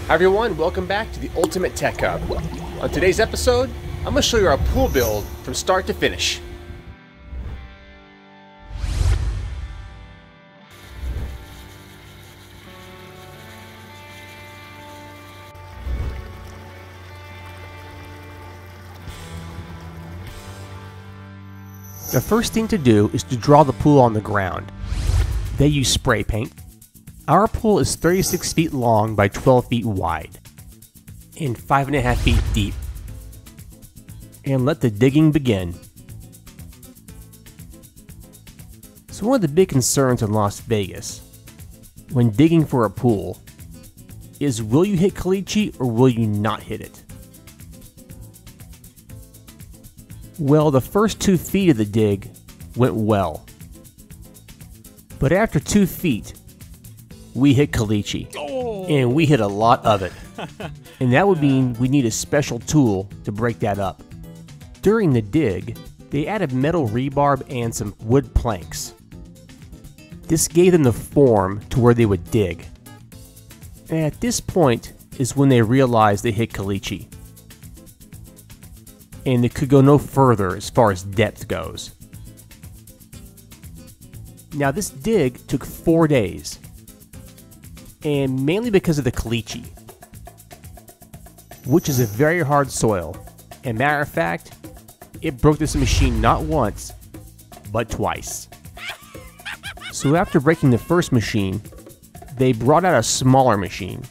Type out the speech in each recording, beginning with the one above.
Hi everyone, welcome back to the Ultimate Tech Hub. On today's episode, I'm going to show you our pool build from start to finish. The first thing to do is to draw the pool on the ground. They use spray paint. Our pool is 36 feet long by 12 feet wide and 5.5 feet deep. And let the digging begin. So one of the big concerns in Las Vegas when digging for a pool is, will you hit caliche or will you not hit it? Well, the first 2 feet of the dig went well. But after 2 feet, we hit caliche. And we hit a lot of it. And that would mean we need a special tool to break that up. During the dig, they added metal rebarb and some wood planks. This gave them the form to where they would dig. And at this point is when they realized they hit caliche. And they could go no further as far as depth goes. Now this dig took 4 days. And mainly because of the caliche, which is a very hard soil. And matter of fact, it broke this machine not once, but twice. So after breaking the first machine, they brought out a smaller machine.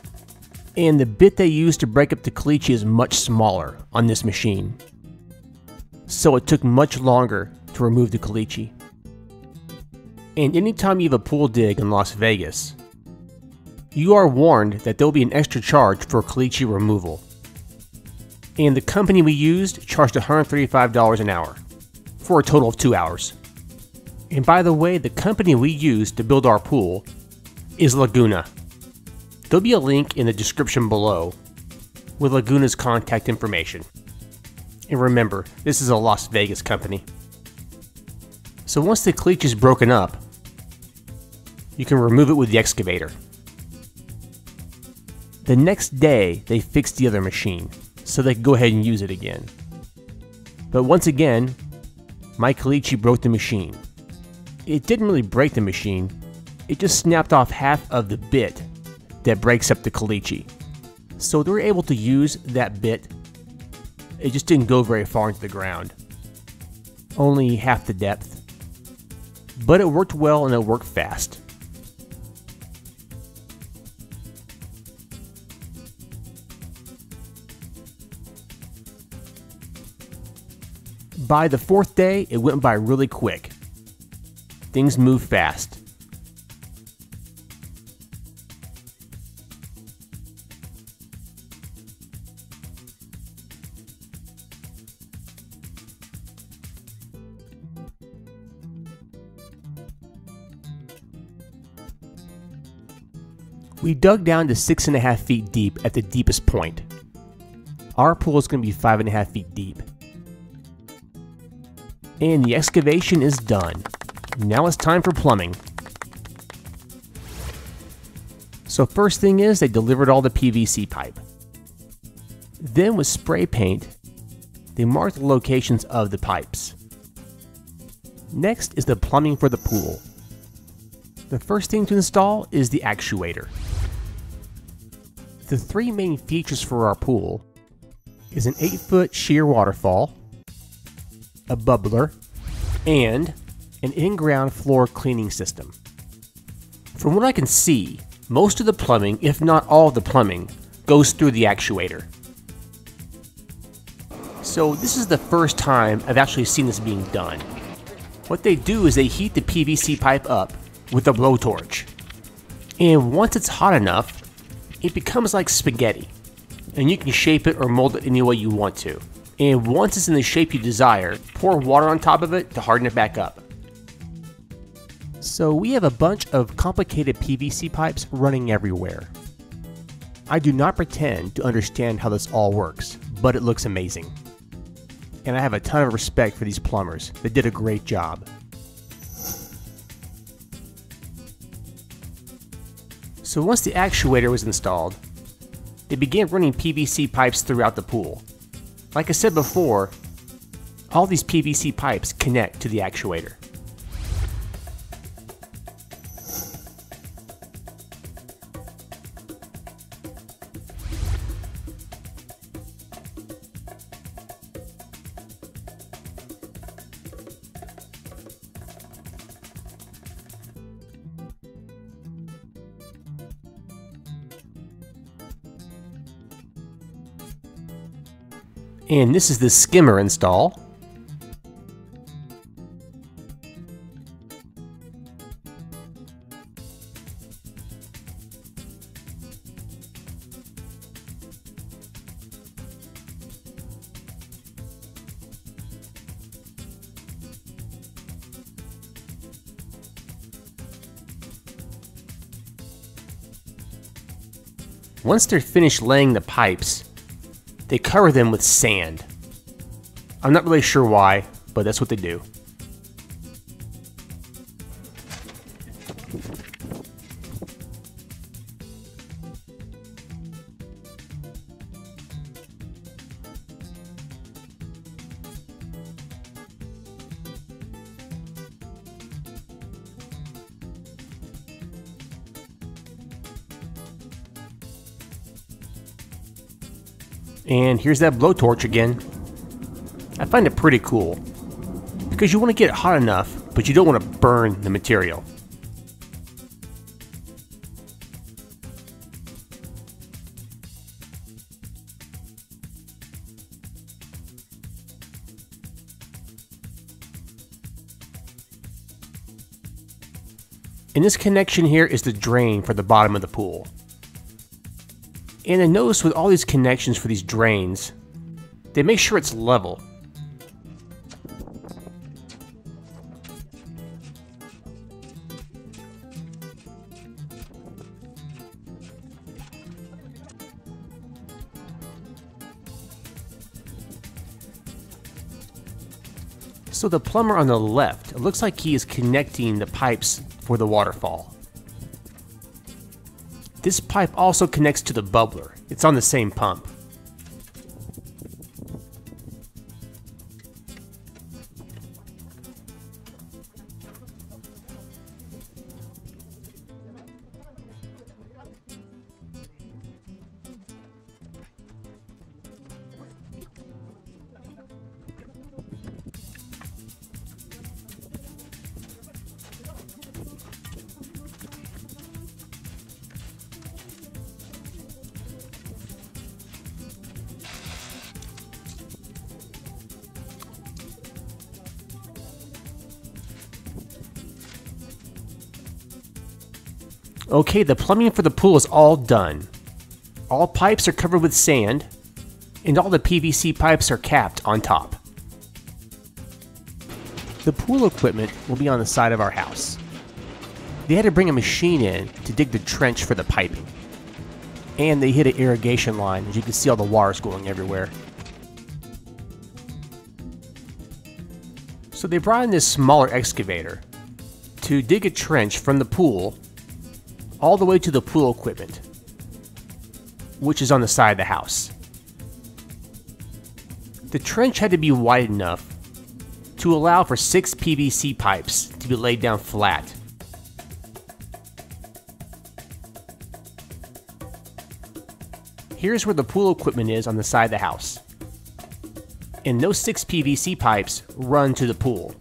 And the bit they used to break up the caliche is much smaller on this machine. So it took much longer to remove the caliche. And anytime you have a pool dig in Las Vegas, you are warned that there will be an extra charge for caliche removal. And the company we used charged $135 an hour for a total of 2 hours. And by the way, the company we used to build our pool is Laguna. There'll be a link in the description below with Laguna's contact information. And remember, this is a Las Vegas company. So once the caliche is broken up, you can remove it with the excavator. The next day, they fixed the other machine, so they could go ahead and use it again. But once again, my caliche broke the machine. It didn't really break the machine, it just snapped off half of the bit that breaks up the caliche. So they were able to use that bit, it just didn't go very far into the ground. Only half the depth. But it worked well and it worked fast. By the 4th day, it went by really quick. Things moved fast. We dug down to 6.5 feet deep at the deepest point. Our pool is going to be 5.5 feet deep. And the excavation is done. Now it's time for plumbing. So first thing is, they delivered all the PVC pipe. Then with spray paint, they marked the locations of the pipes. Next is the plumbing for the pool. The first thing to install is the actuator. The 3 main features for our pool is an 8-foot sheer waterfall, a bubbler, and an in-ground floor cleaning system. From what I can see, most of the plumbing, if not all of the plumbing, goes through the actuator. So this is the first time I've actually seen this being done. What they do is they heat the PVC pipe up with a blowtorch. And once it's hot enough, it becomes like spaghetti. And you can shape it or mold it any way you want to. And once it's in the shape you desire, pour water on top of it to harden it back up. So we have a bunch of complicated PVC pipes running everywhere. I do not pretend to understand how this all works, but it looks amazing. And I have a ton of respect for these plumbers. They did a great job. So once the actuator was installed, they began running PVC pipes throughout the pool. Like I said before, all these PVC pipes connect to the actuator. And this is the skimmer install. Once they're finished laying the pipes, they cover them with sand. I'm not really sure why, but that's what they do. And here's that blowtorch again. I find it pretty cool, because you want to get it hot enough, but you don't want to burn the material. And this connection here is the drain for the bottom of the pool. And I noticed with all these connections for these drains, they make sure it's level. So the plumber on the left, it looks like he is connecting the pipes for the waterfall. This pipe also connects to the bubbler. It's on the same pump. Okay, the plumbing for the pool is all done. All pipes are covered with sand, and all the PVC pipes are capped on top. The pool equipment will be on the side of our house. They had to bring a machine in to dig the trench for the piping. And they hit an irrigation line, as you can see all the water's going everywhere. So they brought in this smaller excavator to dig a trench from the pool all the way to the pool equipment, which is on the side of the house. The trench had to be wide enough to allow for 6 PVC pipes to be laid down flat. Here's where the pool equipment is on the side of the house. And those 6 PVC pipes run to the pool.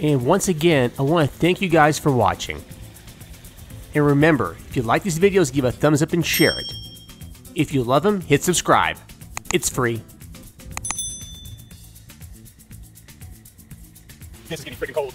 And once again, I want to thank you guys for watching. And remember, if you like these videos, give a thumbs up and share it. If you love them, hit subscribe. It's free. This is getting freaking cold.